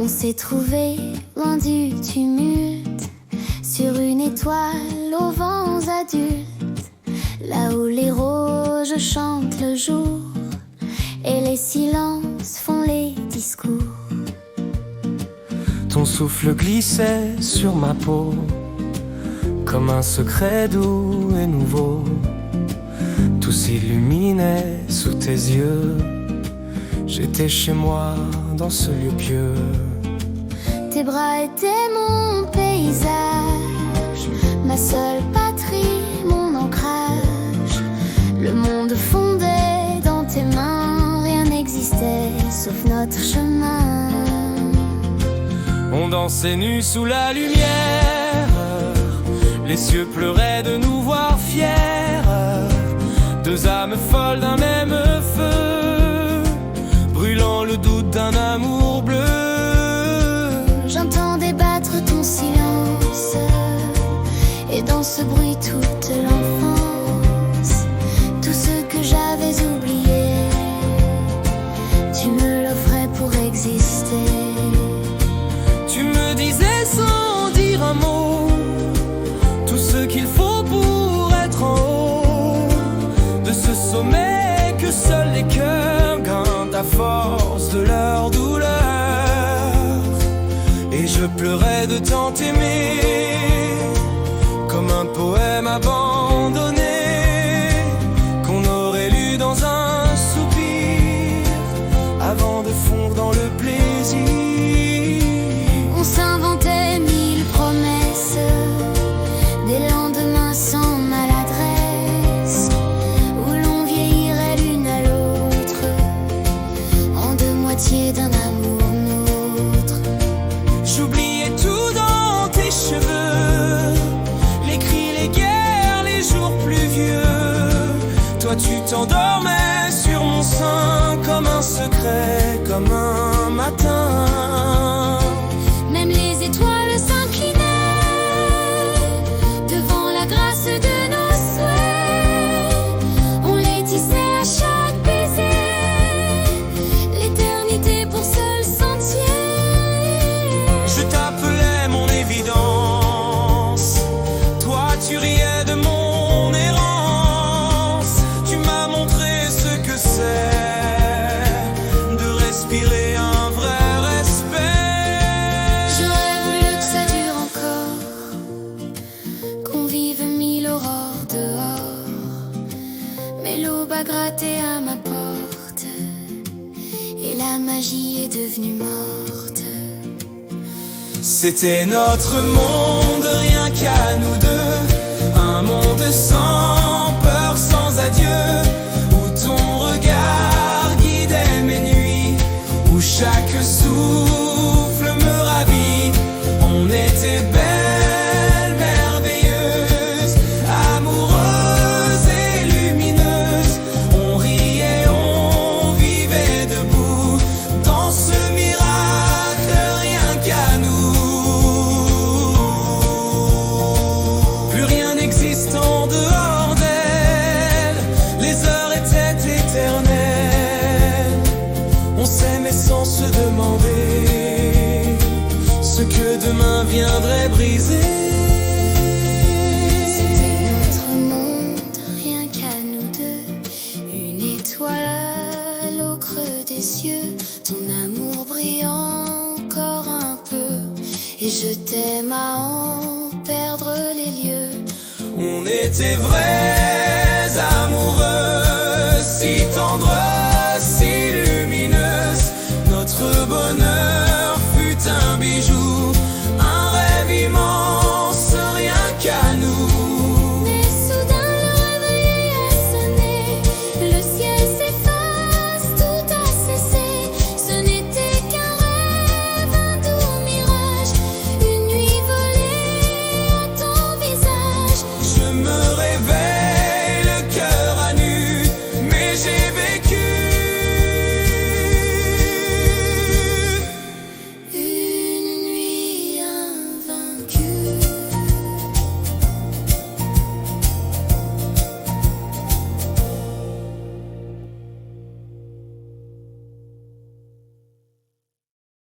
On s'est trouvé loin du tumulte, sur une étoile aux vents adultes, là où les roges chantent le jour et les silences font les discours. Ton souffle glissait sur ma peau, comme un secret doux et nouveau. Tout s'illuminait sous tes yeux. J'étais chez moi dans ce lieu pieux. Tes bras étaient mon paysage, ma seule patrie, mon ancrage. Le monde fondait dans tes mains, rien n'existait sauf notre chemin. On dansait nus sous la lumière, les cieux pleuraient de nous voir fiers. Deux âmes folles d'un même feu, brûlant le doute d'un amour bleu. J'entendais battre ton silence, et dans ce bruit toute l'enfance, tout ce que j'avais oublié, tu me l'offrais pour exister. Tu me disais sans dire un mot tout ce qu'il faut pour être en haut de ce sommet que seuls les cœurs grimpent à force de leur douleur. Et je pleurais de tant aimer, comme un poème abandonné qu'on aurait lu dans un soupir avant de fondre dans le plaisir. On s'inventait mille promesses, des lendemains sans maladresse, où l'on vieillirait l'une à l'autre, en deux moitiés d'un amour nôtre. J'oubliais tout dans tes cheveux, les cris, les guerres, les jours pluvieux. Toi tu t'endormais sur mon sein comme un secret, comme un matin. Même les étoiles s'inclinaient devant la grâce de nos souhaits. On les tissait à chaque baiser, l'éternité pour seul sentier. Je t'appelais mon évidence, toi tu riais de mon errance. Tu m'as montré ce que c'est de respirer un vrai respect. J'aurais voulu que ça dure encore, qu'on vive mille aurores dehors, mais l'aube a gratté à ma porte et la magie est devenue morte. C'était notre monde, rien qu'à nous deux, un monde sans peur, sans adieu, où ton regard guidait mes nuits, où chaque souffle me ravit. On était belles, merveilleuses, amoureuses et lumineuses. On riait, on vivait debout dans ce miracle, rien qu'à nous. Plus rien n'existe en dehors d'elle, les heures étaient éternelles. On s'aimait sans se demander ce que demain viendrait briser. C'était notre monde, rien qu'à nous deux, une étoile au creux des cieux, ton amour brillant encore un peu, et je t'aime à en perdre les lieux. On était vrais amoureux, si tendres.